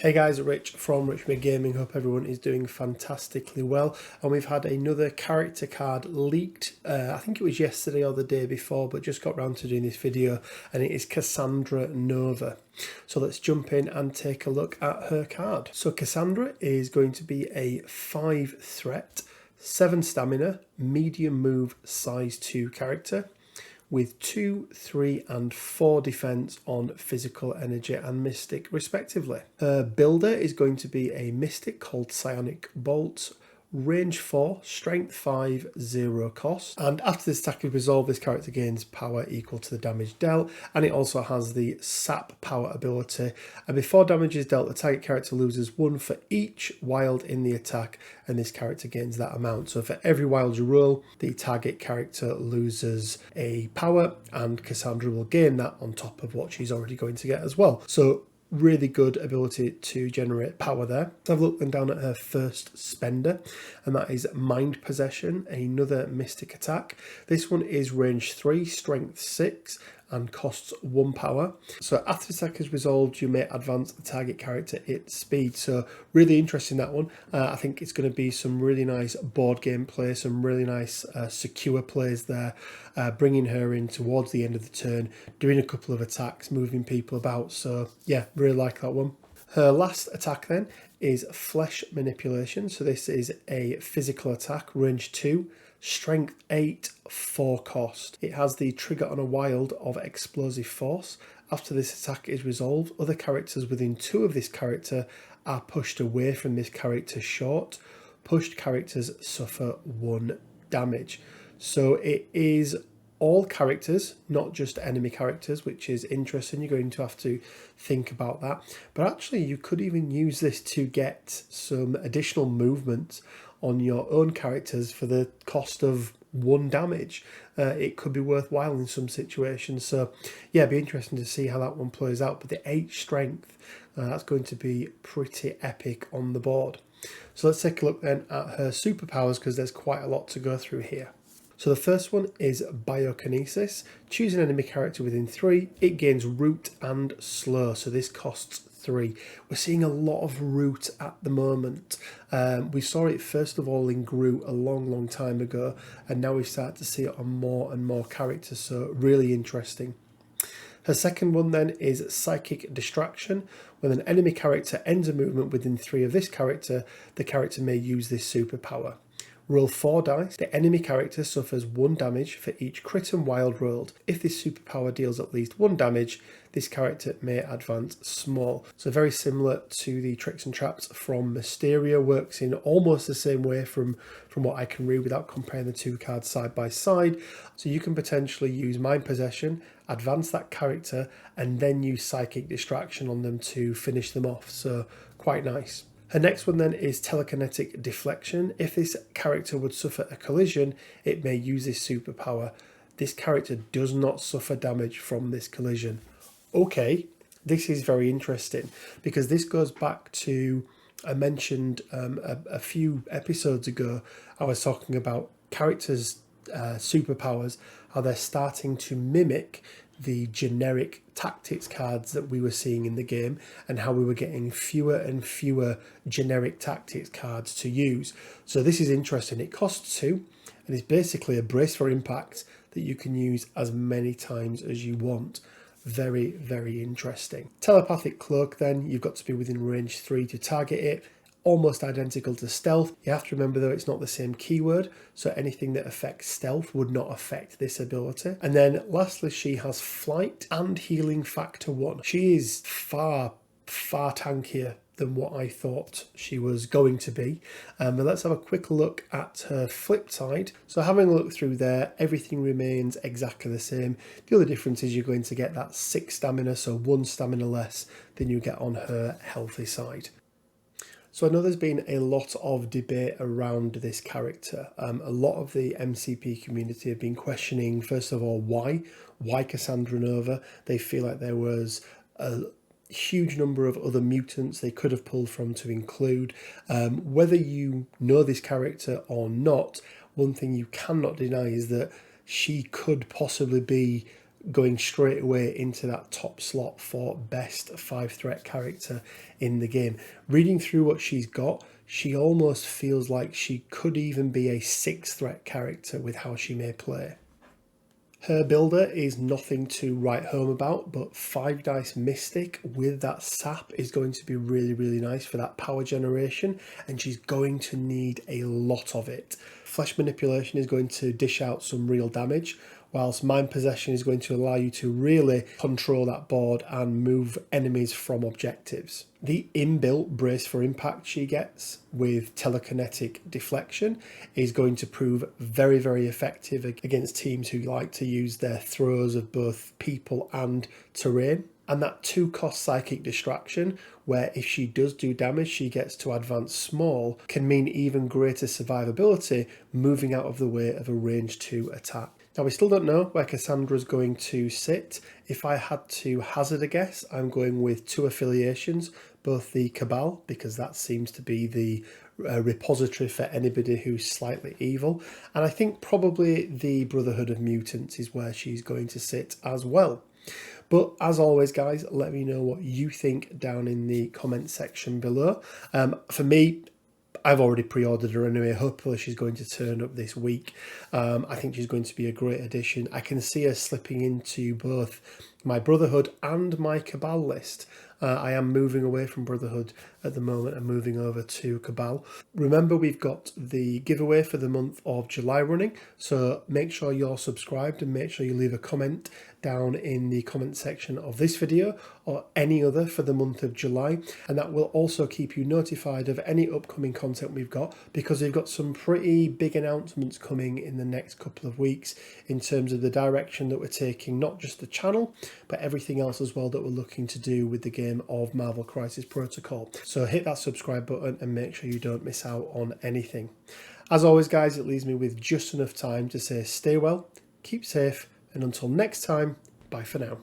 Hey guys, Rich from Richmond Gaming. Hope everyone is doing fantastically well. And we've had another character card leaked. I think it was yesterday or the day before, but just got round to doing this video. And it is Cassandra Nova. So let's jump in and take a look at her card. So Cassandra is going to be a 5 threat, 7 stamina, medium move, size 2 character, with 2, 3 and 4 defense on physical energy and mystic respectively. Her builder is going to be a mystic called Psionic Bolt, range 4, strength 5, 0 cost, and after this attack is resolved, this character gains power equal to the damage dealt, and it also has the sap power ability, and before damage is dealt, the target character loses 1 for each wild in the attack, and this character gains that amount. So for every wild you roll, the target character loses a power, and Cassandra will gain that on top of what she's already going to get as well. So really good ability to generate power there. Let's have a look then down at her first spender, and that is Mind Possession, another mystic attack. This one is range 3, strength 6 and costs 1 power. So after the attack is resolved, you may advance the target character its speed. So really interesting, that one. I think it's going to be some really nice board game play, some really nice secure plays there, bringing her in towards the end of the turn, doing a couple of attacks, moving people about. So yeah, really like that one. Her last attack then is Flesh Manipulation. So this is a physical attack, range 2, strength 8, 4 cost. It has the trigger on a wild of Explosive Force. After this attack is resolved, other characters within 2 of this character are pushed away from this character's short. Pushed characters suffer 1 damage. So it is all characters, not just enemy characters, which is interesting. You're going to have to think about that. But actually, you could even use this to get some additional movement on your own characters for the cost of 1 damage. It could be worthwhile in some situations. So yeah, it'd be interesting to see how that one plays out. But the 8 strength, that's going to be pretty epic on the board. So let's take a look then at her superpowers, because there's quite a lot to go through here. So the first one is Biokinesis. Choose an enemy character within 3. It gains root and slow, so this costs 3. We're seeing a lot of root at the moment. We saw it first of all in Groot a long time ago, and now we start to see it on more and more characters, so really interesting. Her second one then is Psychic Distraction. When an enemy character ends a movement within 3 of this character, the character may use this superpower. Roll 4 dice. The enemy character suffers 1 damage for each crit and wild rolled. If this superpower deals at least 1 damage, this character may advance small. So very similar to the Tricks and Traps from Mysterio, works in almost the same way from what I can read without comparing the 2 cards side by side. So you can potentially use Mind Possession, advance that character, and then use Psychic Distraction on them to finish them off. So quite nice. Her next one then is Telekinetic Deflection. If this character would suffer a collision, it may use this superpower. This character does not suffer damage from this collision. Okay, this is very interesting, because this goes back to, I mentioned a few episodes ago, I was talking about characters' superpowers, how they're starting to mimic the generic tactics cards that we were seeing in the game, and how we were getting fewer and fewer generic tactics cards to use. So this is interesting. It costs 2, and it's basically a brace for impact that you can use as many times as you want. Very interesting. Telepathic Cloak then, you've got to be within range 3 to target it. Almost identical to stealth. You have to remember though, it's not the same keyword, so anything that affects stealth would not affect this ability. And then lastly, she has flight and healing factor 1. She is far tankier than what I thought she was going to be. But let's have a quick look at her flip side. So having a look through there, everything remains exactly the same. The other difference is you're going to get that 6 stamina, so 1 stamina less than you get on her healthy side. So I know there's been a lot of debate around this character. A lot of the MCP community have been questioning, first of all, why Cassandra Nova. They feel like there was a huge number of other mutants they could have pulled from to include. Whether you know this character or not, one thing you cannot deny is that she could possibly be going straight away into that top slot for best 5-threat character in the game. Reading through what she's got, she almost feels like she could even be a 6-threat character with how she may play. Her builder is nothing to write home about, but 5 dice mystic with that sap is going to be really, really nice for that power generation, and she's going to need a lot of it. Flesh manipulation is going to dish out some real damage, whilst mind possession is going to allow you to really control that board and move enemies from objectives. The inbuilt brace for impact she gets with telekinetic deflection is going to prove very, very effective against teams who like to use their throws of both people and terrain. And that 2-cost psychic distraction, where if she does do damage, she gets to advance small, can mean even greater survivability moving out of the way of a range 2 attack. Now, we still don't know where Cassandra's going to sit. If I had to hazard a guess, I'm going with 2 affiliations, both the Cabal, because that seems to be the repository for anybody who's slightly evil, and I think probably the Brotherhood of Mutants is where she's going to sit as well. But as always, guys, let me know what you think down in the comment section below. For me, I've already pre-ordered her anyway. Hopefully she's going to turn up this week. I think she's going to be a great addition. I can see her slipping into both my Brotherhood and my Cabal list. I am moving away from Brotherhood at the moment and moving over to Cabal. Remember, we've got the giveaway for the month of July running, so make sure you're subscribed and make sure you leave a comment down in the comment section of this video or any other for the month of July, and that will also keep you notified of any upcoming content we've got, because we've got some pretty big announcements coming in the next couple of weeks in terms of the direction that we're taking, not just the channel but everything else as well that we're looking to do with the game of Marvel Crisis Protocol. So hit that subscribe button and make sure you don't miss out on anything. As always, guys, it leaves me with just enough time to say stay well, keep safe, and until next time, bye for now.